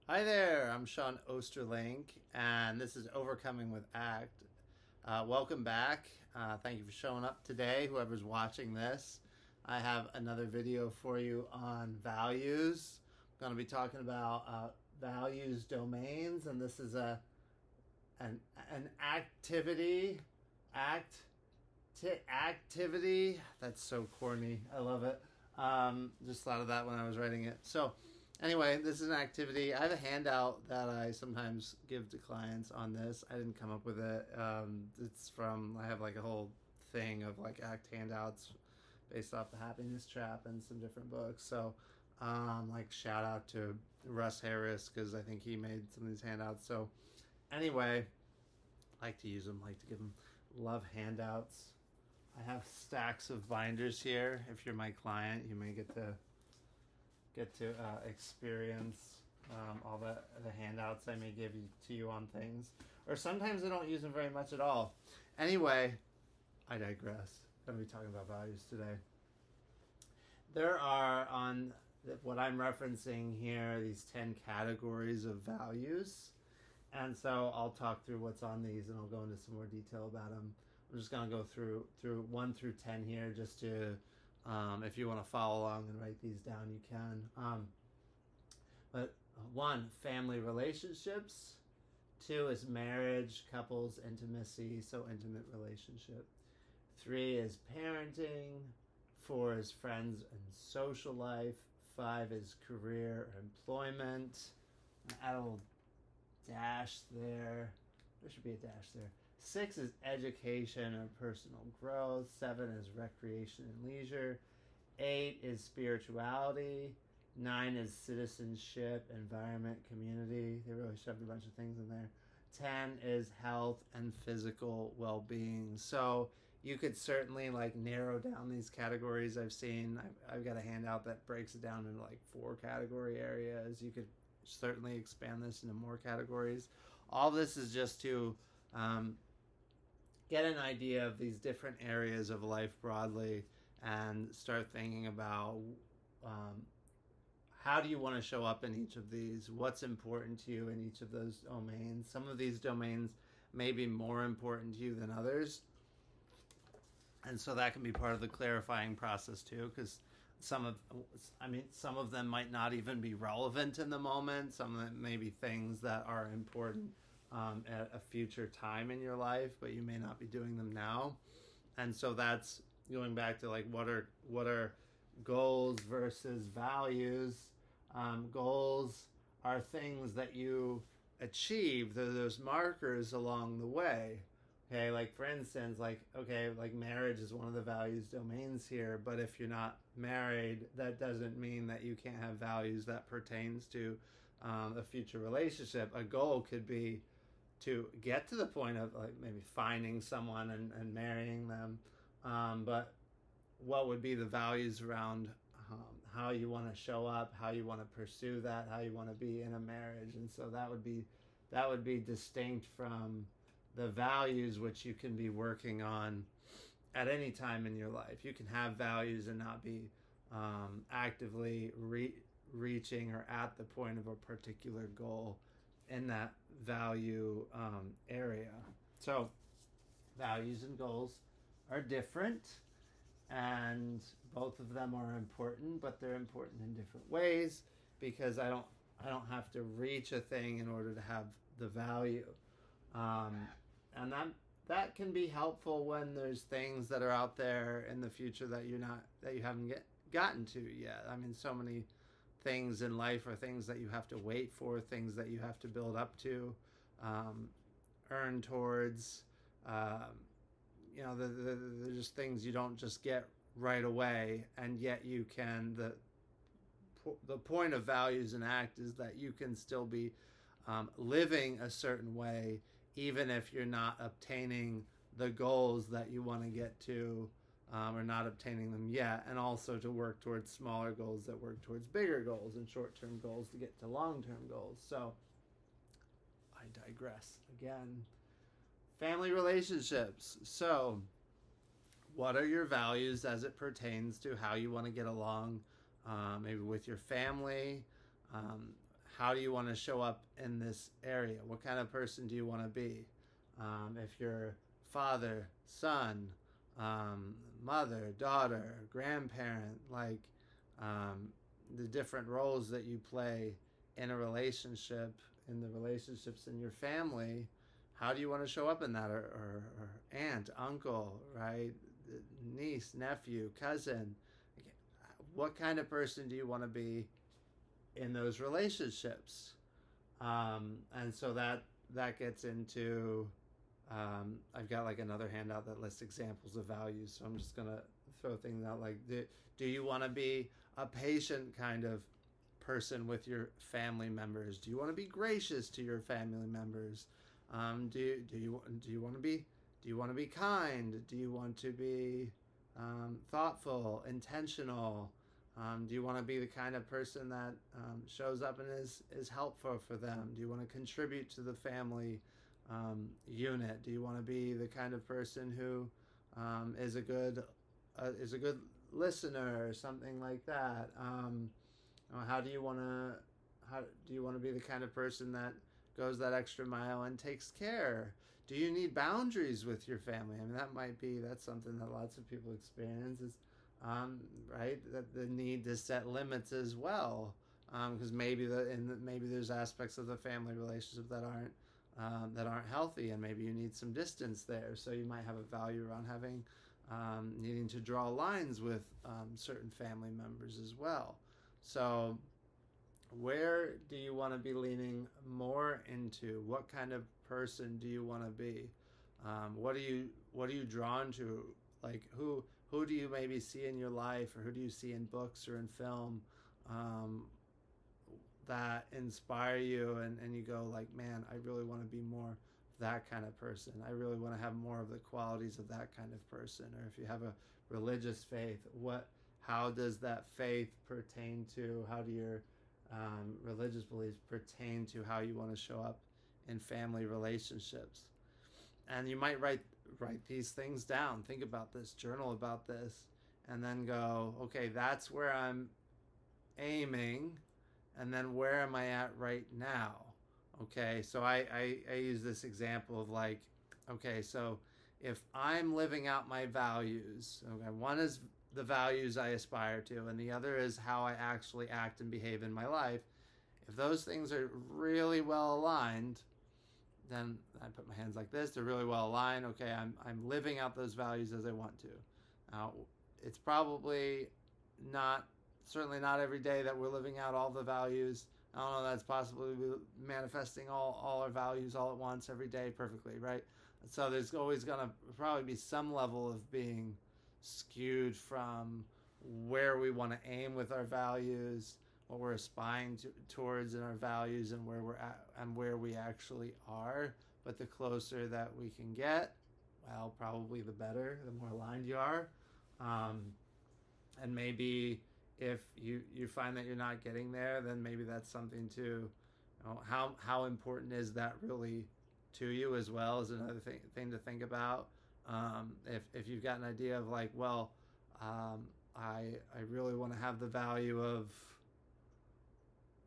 Hi there, I'm Sean Osterlink, and this is Overcoming with ACT. Welcome back. Thank you for showing up today, whoever's watching this. I have another video for you on values. I'm going to be talking about values domains, and this is an activity. Activity. That's so corny. I love it. Just thought of that when I was writing it. So, anyway, this is an activity. I have a handout that I sometimes give to clients on this. I didn't come up with it. It's from, I have like a whole thing of like ACT handouts based off the Happiness Trap and some different books. So, like shout out to Russ Harris because I think he made some of these handouts. So, anyway, I like to use them, like to give them love handouts. I have stacks of binders here. If you're my client, you may get to experience all the handouts I may give to you on things. Or sometimes I don't use them very much at all. Anyway, I digress. I'm going to be talking about values today. There are, on what I'm referencing here, these 10 categories of values. And so I'll talk through what's on these and I'll go into some more detail about them. I'm just going to go through 1 through 10 here just to, if you want to follow along and write these down, you can. But 1, family relationships. 2 is marriage, couples, intimacy, so intimate relationship. 3 is parenting. 4 is friends and social life. 5 is career or employment. Add a little dash there. There should be a dash there. 6 is education or personal growth. 7 is recreation and leisure. 8 is spirituality. 9 is citizenship, environment, community. They really shoved a bunch of things in there. 10 is health and physical well-being. So you could certainly like narrow down these categories. I've got a handout that breaks it down into like 4 category areas. You could certainly expand this into more categories. All this is just to get an idea of these different areas of life broadly and start thinking about how do you want to show up in each of these? What's important to you in each of those domains? Some of these domains may be more important to you than others. And so that can be part of the clarifying process too, because some of them might not even be relevant in the moment. Some of them may be things that are important at a future time in your life, but you may not be doing them now. And so that's going back to like what are goals versus values. Goals are things that you achieve. They're those markers along the way. Okay, like for instance, like marriage is one of the values domains here, but if you're not married, that doesn't mean that you can't have values that pertains to a future relationship. A goal could be to get to the point of like maybe finding someone and marrying them, but what would be the values around how you want to show up, how you want to pursue that, how you want to be in a marriage. And so that would be distinct from the values which you can be working on at any time in your life. You can have values and not be actively reaching or at the point of a particular goal in that value area. So values and goals are different, and both of them are important, but they're important in different ways because I don't have to reach a thing in order to have the value. And that can be helpful when there's things that are out there in the future that you haven't gotten to yet. I mean, so many things in life are things that you have to wait for, things that you have to build up to, earn towards. They're just things you don't just get right away, and yet you can. The point of values and ACT is that you can still be living a certain way even if you're not obtaining the goals that you want to get to, or not obtaining them yet, and also to work towards smaller goals that work towards bigger goals and short-term goals to get to long-term goals. So I digress again. Family relationships. So what are your values as it pertains to how you want to get along, maybe with your family, how do you want to show up in this area? What kind of person do you want to be? If you're father, son, mother, daughter, grandparent, like the different roles that you play in a relationship, in the relationships in your family, how do you want to show up in that? Or aunt, uncle, right? Niece, nephew, cousin. What kind of person do you want to be in those relationships? And so that gets into, I've got like another handout that lists examples of values. So I'm just going to throw things out like, do you want to be a patient kind of person with your family members? Do you want to be gracious to your family members? Do you want to be kind? Do you want to be thoughtful, intentional? Do you want to be the kind of person that shows up and is helpful for them? Do you want to contribute to the family unit? Do you want to be the kind of person who is a good listener or something like that? How do you want to be the kind of person that goes that extra mile and takes care? Do you need boundaries with your family? I mean, that's something that lots of people experience is, right? That the need to set limits as well, because maybe there's aspects of the family relationship that aren't healthy, and maybe you need some distance there. So you might have a value around needing to draw lines with certain family members as well. So where do you want to be leaning more into? What kind of person do you want to be? What are you drawn to? Like who do you maybe see in your life, or who do you see in books or in film that inspire you, and you go like, man, I really want to be more that kind of person. I really want to have more of the qualities of that kind of person. Or if you have a religious faith, how does that faith pertain to, how do your religious beliefs pertain to how you want to show up in family relationships? And you might write these things down, think about this, journal about this, and then go, okay, that's where I'm aiming, and then where am I at right now? Okay, so I use this example of like, okay, so if I'm living out my values, okay, one is the values I aspire to, and the other is how I actually act and behave in my life. If those things are really well aligned, then I put my hands like this, they're really well aligned. Okay, I'm living out those values as I want to. Now, it's probably certainly not every day that we're living out all the values. I don't know, that's possibly manifesting all our values all at once every day perfectly, right? So there's always going to probably be some level of being skewed from where we want to aim with our values, what we're aspiring towards in our values, and where we're at and where we actually are. But the closer that we can get, well, probably the better, the more aligned you are. And maybe if you find that you're not getting there, then maybe that's something to, how important is that really to you as well, is another thing to think about. If you've got an idea of like, well, I really want to have the value of,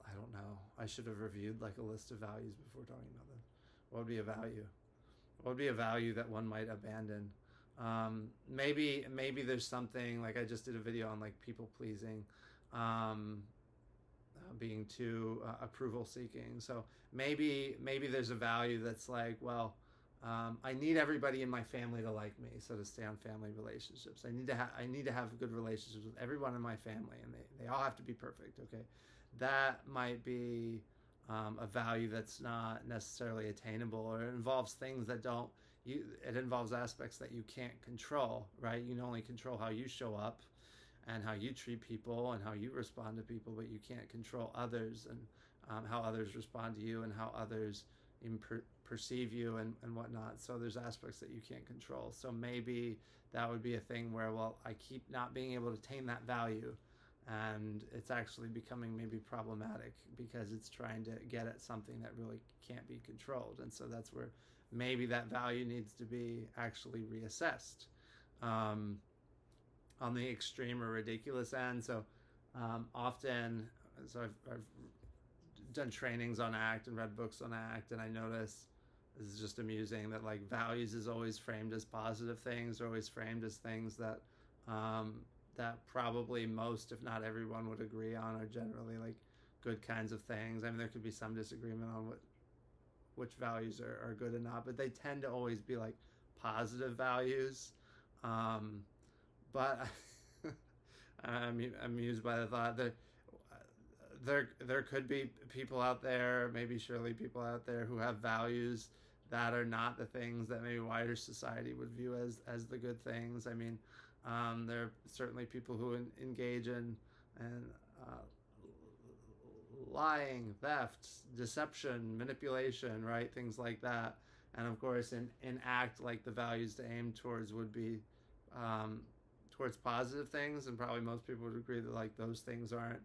I don't know, I should have reviewed like a list of values before talking about them. What would be a value? What would be a value that one might abandon? Maybe there's something, like I just did a video on like people pleasing, being too approval seeking. So maybe there's a value that's like, well, I need everybody in my family to like me, so to stay on family relationships, I need to have good relationships with everyone in my family, and they all have to be perfect. Okay, that might be a value that's not necessarily attainable, or it involves things that it involves aspects that you can't control, right? You can only control how you show up and how you treat people and how you respond to people, but you can't control others and how others respond to you and how others perceive you and whatnot. So there's aspects that you can't control. So maybe that would be a thing where, well, I keep not being able to attain that value, and it's actually becoming maybe problematic because it's trying to get at something that really can't be controlled. And so that's where maybe that value needs to be actually reassessed on the extreme or ridiculous end. So often, so I've done trainings on ACT and read books on ACT, and I notice this is just amusing that like values is always framed as positive things, or always framed as things that that probably most, if not everyone, would agree on are generally like good kinds of things. I mean, there could be some disagreement on which values are good and not, but they tend to always be like positive values. But I'm amused by the thought that there could be people out there, maybe surely people out there, who have values that are not the things that maybe wider society would view as the good things. I mean, there are certainly people who engage in and lying, theft, deception, manipulation, right? Things like that. And of course, in ACT, like the values to aim towards would be towards positive things, and probably most people would agree that like those things aren't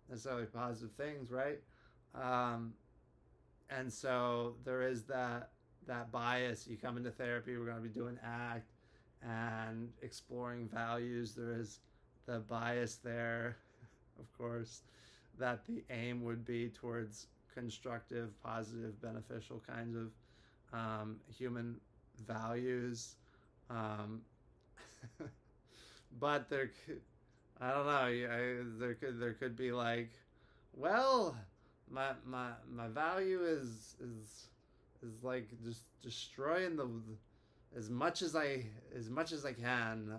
necessarily positive things, right? And so there is that bias. You come into therapy, we're going to be doing ACT and exploring values. There is the bias there, of course, that the aim would be towards constructive, positive, beneficial kinds of human values. But I don't know. There could be like, well, my value is like just destroying the as much as I can.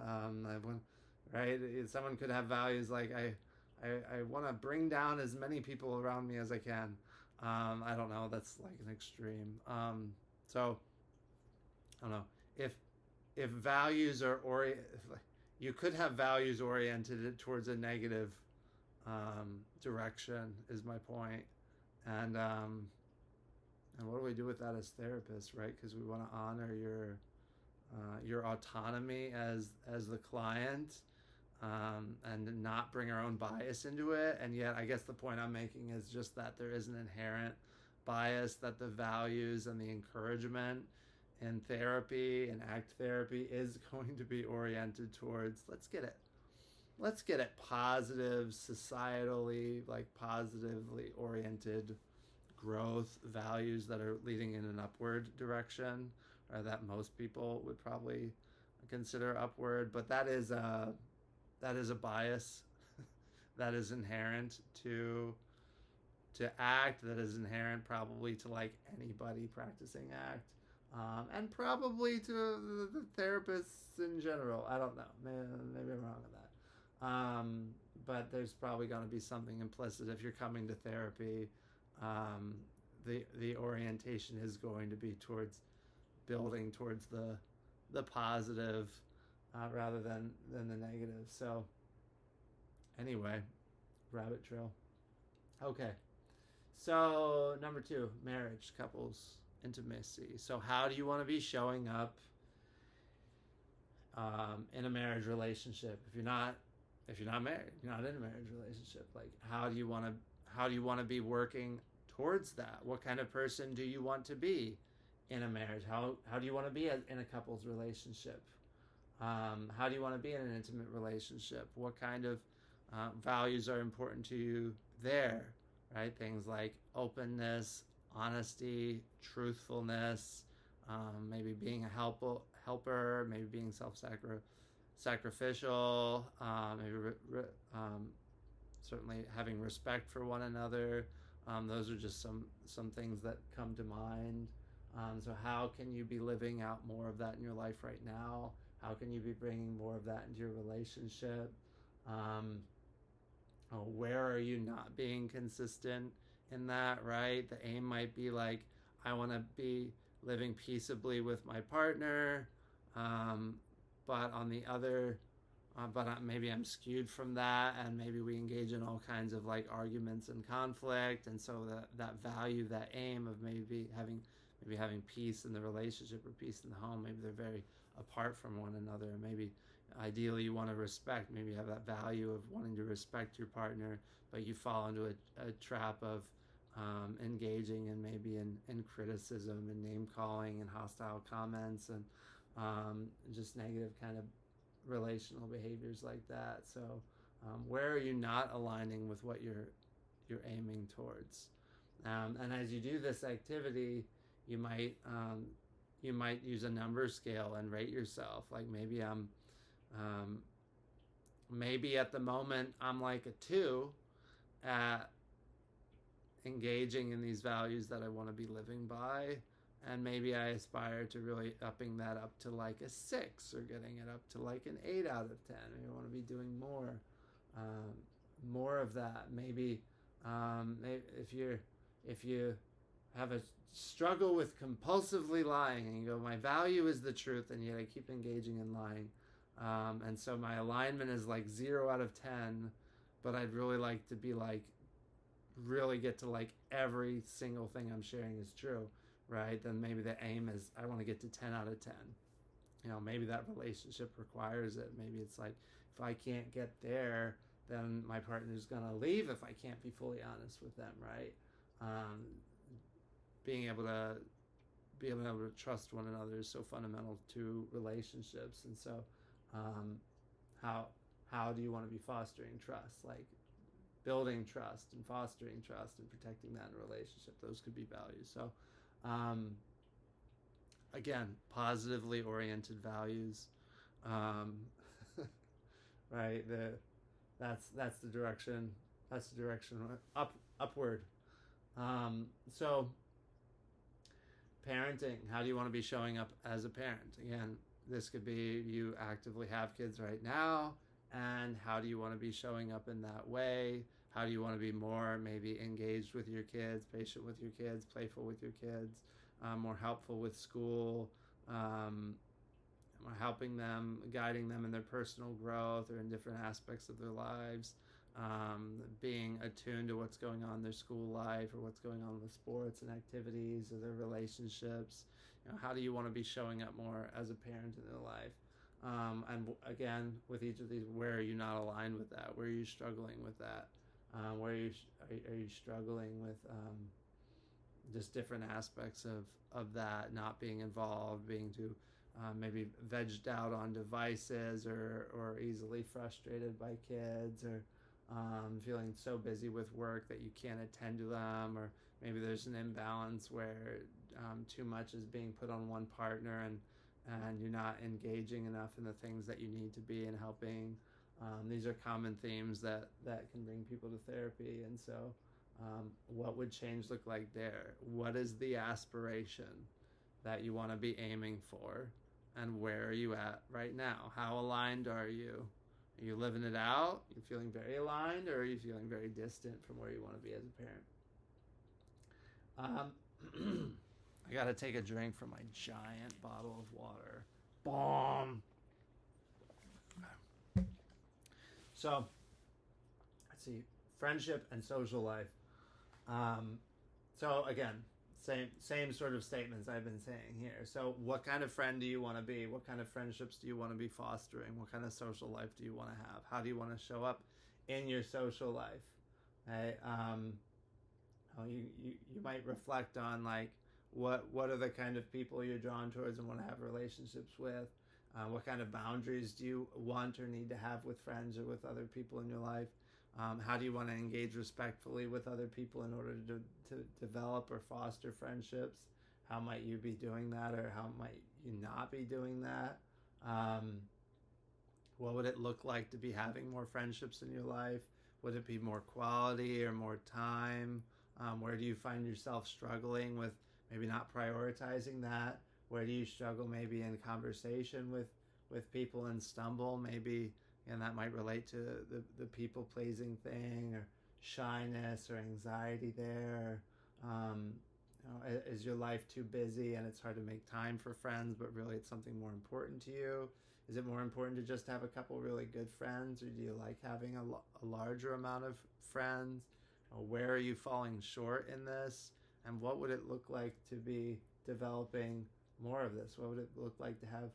Right? Someone could have values like I want to bring down as many people around me as I can. I don't know. That's like an extreme. So I don't know if values are you could have values oriented towards a negative direction, is my point. And what do we do with that as therapists, right? Because we want to honor your autonomy as the client, and not bring our own bias into it. And yet, I guess the point I'm making is just that there is an inherent bias, that the values and the encouragement in therapy and ACT therapy is going to be oriented towards let's get it positive, societally, like positively oriented growth values that are leading in an upward direction, or that most people would probably consider upward. But that is a bias that is inherent to ACT, that is inherent probably to like anybody practicing ACT. And probably to the therapists in general. I don't know. Maybe I'm wrong on that. But there's probably going to be something implicit if you're coming to therapy. The orientation is going to be towards building towards the positive rather than the negative. So anyway, rabbit trail. Okay. So number 2, marriage, couples, intimacy. So how do you want to be showing up in a marriage relationship? If you're not married, you're not in a marriage relationship. Like how do you want to be working towards that? What kind of person do you want to be in a marriage? How do you want to be in a couples relationship? How do you want to be in an intimate relationship? What kind of values are important to you there? Right? Things like openness, honesty, truthfulness, maybe being a helper, maybe being self-sacrificial, maybe certainly having respect for one another. Those are just some things that come to mind. So how can you be living out more of that in your life right now? How can you be bringing more of that into your relationship? Where are you not being consistent in that, right? The aim might be like, I want to be living peaceably with my partner, but on the other, maybe I'm skewed from that, and maybe we engage in all kinds of like arguments and conflict, and so that value, that aim of maybe having peace in the relationship or peace in the home, maybe they're very apart from one another. Maybe ideally you want to respect, maybe you have that value of wanting to respect your partner, but you fall into a trap of engaging in maybe in criticism and name calling and hostile comments and just negative kind of relational behaviors like that. So where are you not aligning with what your you're aiming towards. And as you do this activity, you might use a number scale and rate yourself. Like maybe at the moment I'm like a 2 at engaging in these values that I want to be living by, and maybe I aspire to really upping that up to like a 6 or getting it up to like an 8 out of 10. And you want to be doing more of that. Maybe if you have a struggle with compulsively lying and you go, my value is the truth, and yet I keep engaging in lying, and so my alignment is like 0 out of 10, but I'd really like to be like really get to like every single thing I'm sharing is true, right? Then maybe the aim is I want to get to 10 out of 10. Maybe that relationship requires it. Maybe it's like, if I can't get there, then my partner's going to leave if I can't be fully honest with them, right? Being able to trust one another is so fundamental to relationships. And so how do you want to be fostering trust? Like building trust and fostering trust and protecting that in a relationship. Those could be values. So again, positively oriented values, right? That's the direction. That's the direction upward. So parenting. How do you want to be showing up as a parent? Again, this could be you actively have kids right now, and how do you want to be showing up in that way? How do you want to be more maybe engaged with your kids, patient with your kids, playful with your kids, more helpful with school, helping them, guiding them in their personal growth or in different aspects of their lives, being attuned to what's going on in their school life or what's going on with sports and activities or their relationships. How do you want to be showing up more as a parent in their life? And again, with each of these, where are you not aligned with that? Where are you struggling with that? Where are you struggling with just different aspects of that, not being involved, being too maybe vegged out on devices, or easily frustrated by kids, or feeling so busy with work that you can't attend to them, or maybe there's an imbalance where too much is being put on one partner, and you're not engaging enough in the things that you need to be and helping. These are common themes that can bring people to therapy. And so what would change look like there? What is the aspiration that you want to be aiming for? And where are you at right now? How aligned are you? Are you living it out? Are you feeling very aligned, or are you feeling very distant from where you want to be as a parent? I gotta take a drink from my giant bottle of water. Bomb! So, let's see. Friendship and social life. So again, same sort of statements I've been saying here. So what kind of friend do you want to be? What kind of friendships do you want to be fostering? What kind of social life do you want to have? How do you want to show up in your social life? Right? You might reflect on like what are the kind of people you're drawn towards and want to have relationships with. What kind of boundaries do you want or need to have with friends or with other people in your life? How do you want to engage respectfully with other people in order to develop or foster friendships? How might you be doing that, or how might you not be doing that? What would it look like to be having more friendships in your life? Would it be more quality or more time? Where do you find yourself struggling with maybe not prioritizing that? Where do you struggle maybe in conversation with people and stumble? Maybe, and that might relate to the people-pleasing thing, or shyness or anxiety there. Is your life too busy and it's hard to make time for friends, but really it's something more important to you? Is it more important to just have a couple really good friends, or do you like having a larger amount of friends? Where are you falling short in this? And what would it look like to be developing more of this? What would it look like to have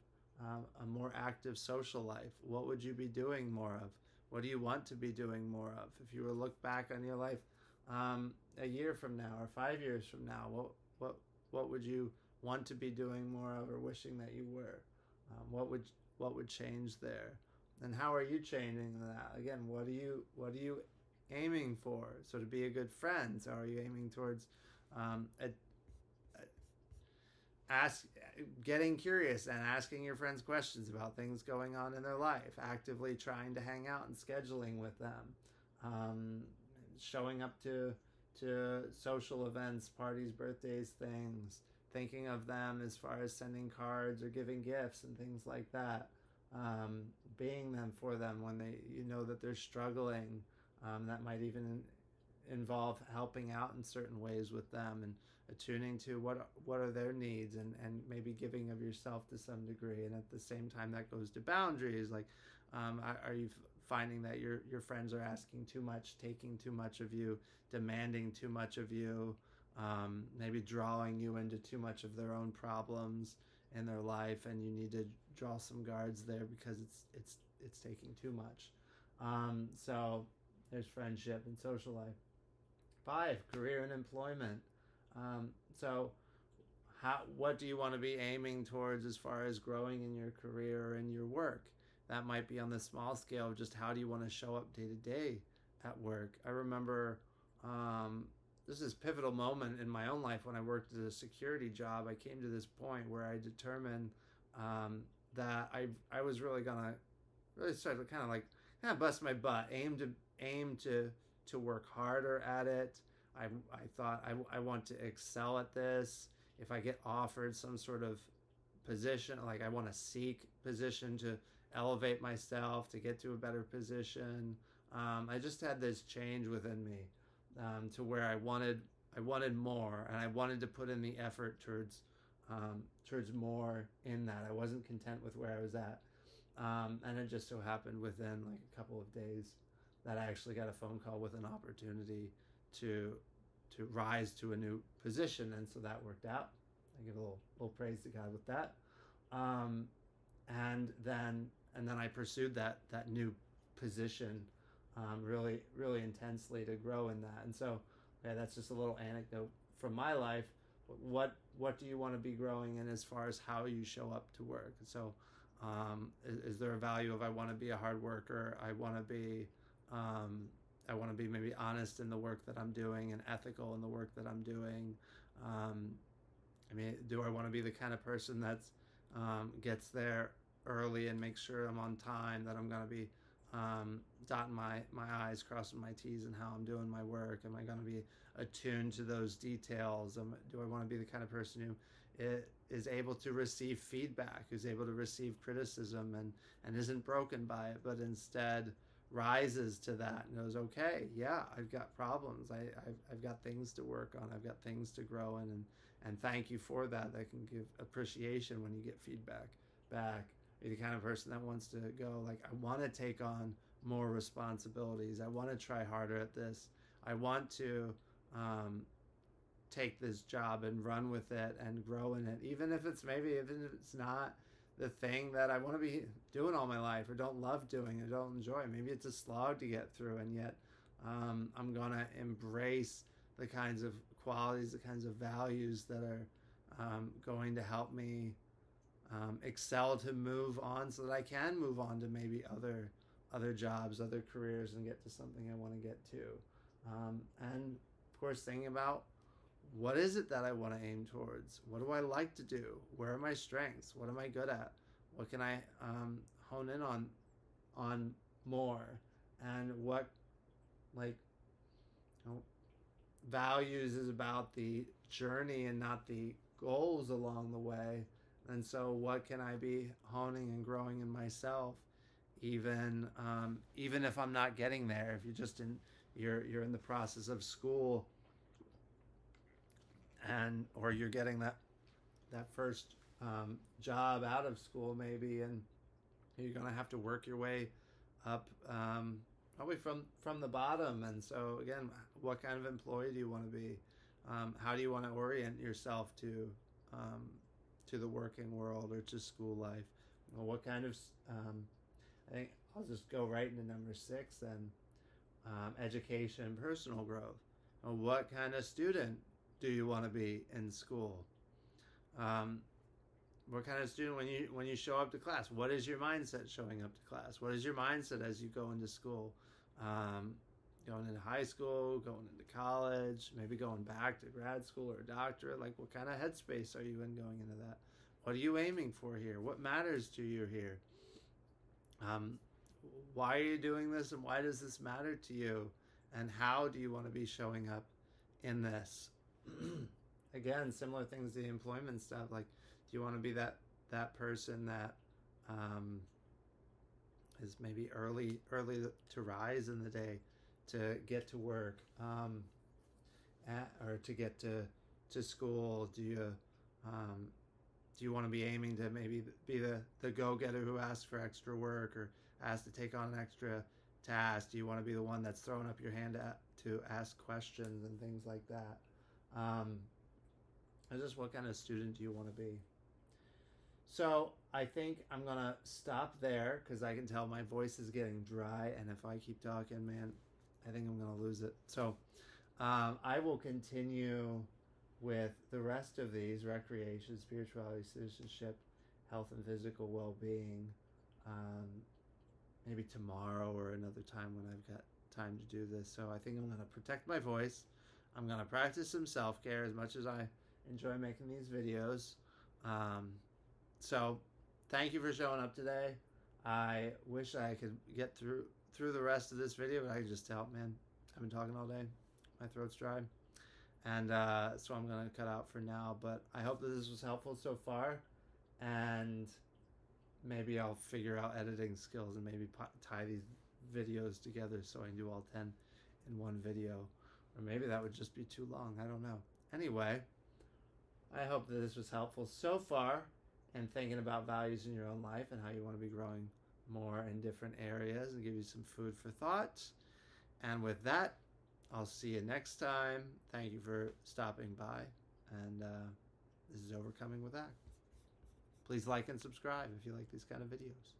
a more active social life? What would you be doing more of? What do you want to be doing more of? If you were to look back on your life a year from now or 5 years from now, what would you want to be doing more of, or wishing that you were? What would change there? And how are you changing that? Again, what do you aiming for? So to be a good friend, so are you aiming towards a ask getting curious and asking your friends questions about things going on in their life, actively trying to hang out and scheduling with them, um, showing up to social events, parties, birthdays, things, thinking of them as far as sending cards or giving gifts and things like that, um, being them for them when they that they're struggling. That might even involve helping out in certain ways with them and attuning to what are their needs, and maybe giving of yourself to some degree. And at the same time, that goes to boundaries. Like, are you finding that your friends are asking too much, taking too much of you, demanding too much of you, maybe drawing you into too much of their own problems in their life, and you need to draw some guards there because it's taking too much. So there's friendship and social life. 5, career and employment. So what do you want to be aiming towards as far as growing in your career and your work? That might be on the small scale of just how do you want to show up day to day at work. I remember this is a pivotal moment in my own life when I worked at a security job. I came to this point where I determined that I was really gonna really start to kind of bust my butt, aim to work harder at it. I thought I want to excel at this. If I get offered some sort of position, like I want to seek position to elevate myself, to get to a better position. I just had this change within me to where I wanted more, and I wanted to put in the effort towards more in that. I wasn't content with where I was at, and it just so happened within like a couple of days that I actually got a phone call with an opportunity to rise to a new position, and so that worked out. I give a little praise to God with that, and then I pursued that new position really intensely to grow in that. And so, that's just a little anecdote from my life. What do you want to be growing in as far as how you show up to work? So, is there a value of I want to be a hard worker? I want to be maybe honest in the work that I'm doing and ethical in the work that I'm doing. Do I want to be the kind of person that's gets there early and makes sure I'm on time, that I'm going to be dotting my I's, crossing my T's in how I'm doing my work? Am I going to be attuned to those details? Do I want to be the kind of person who is able to receive feedback, who's able to receive criticism and isn't broken by it, but instead rises to that and goes, okay, yeah, I've got problems. I've got things to work on. I've got things to grow in, and thank you for that. That can give appreciation when you get feedback back. Be the kind of person that wants to go, like, I want to take on more responsibilities. I want to try harder at this. I want to take this job and run with it and grow in it, even if it's not the thing that I want to be doing all my life, or don't love doing, or don't enjoy. Maybe it's a slog to get through, and yet I'm going to embrace the kinds of qualities, the kinds of values that are going to help me excel to move on, so that I can move on to maybe other jobs, other careers, and get to something I want to get to. And of course, thinking about, what is it that I want to aim towards? What do I like to do? Where are my strengths? What am I good at? What can I hone in on more? And what, values is about the journey and not the goals along the way. And so what can I be honing and growing in myself, even if I'm not getting there? If you're in the process of school, or you're getting that first job out of school maybe, and you're going to have to work your way up, probably from the bottom. And so again, what kind of employee do you want to be? How do you want to orient yourself to the working world or to school life? What kind of I think I'll just go right into number 6 then. Education and personal growth. What kind of student do you want to be in school? What kind of student, when you show up to class, what is your mindset showing up to class? What is your mindset as you go into school? going into high school, going into college, maybe going back to grad school or a doctorate. Like, what kind of headspace are you in going into that? What are you aiming for here? What matters to you here? Why are you doing this, and why does this matter to you? And how do you want to be showing up in this? Again, similar things to the employment stuff. Like, do you want to be that person that is maybe early to rise in the day, to get to work, or to get to school? Do you want to be aiming to maybe be the go-getter who asks for extra work or asks to take on an extra task? Do you want to be the one that's throwing up your hand to ask questions and things like that? Or just what kind of student do you want to be? So I think I'm going to stop there because I can tell my voice is getting dry, and if I keep talking, man, I think I'm going to lose it. So I will continue with the rest of these: recreation, spirituality, citizenship, health and physical well-being, maybe tomorrow or another time when I've got time to do this. So I think I'm going to protect my voice. I'm going to practice some self-care as much as I enjoy making these videos. So thank you for showing up today. I wish I could get through the rest of this video, but I can just tell, man, I've been talking all day. My throat's dry. And so I'm going to cut out for now. But I hope that this was helpful so far. And maybe I'll figure out editing skills and maybe tie these videos together so I can do all 10 in one video. Or maybe that would just be too long. I don't know. Anyway, I hope that this was helpful so far in thinking about values in your own life and how you want to be growing more in different areas, and give you some food for thought. And with that, I'll see you next time. Thank you for stopping by. And this is Overcoming with ACT. Please like and subscribe if you like these kind of videos.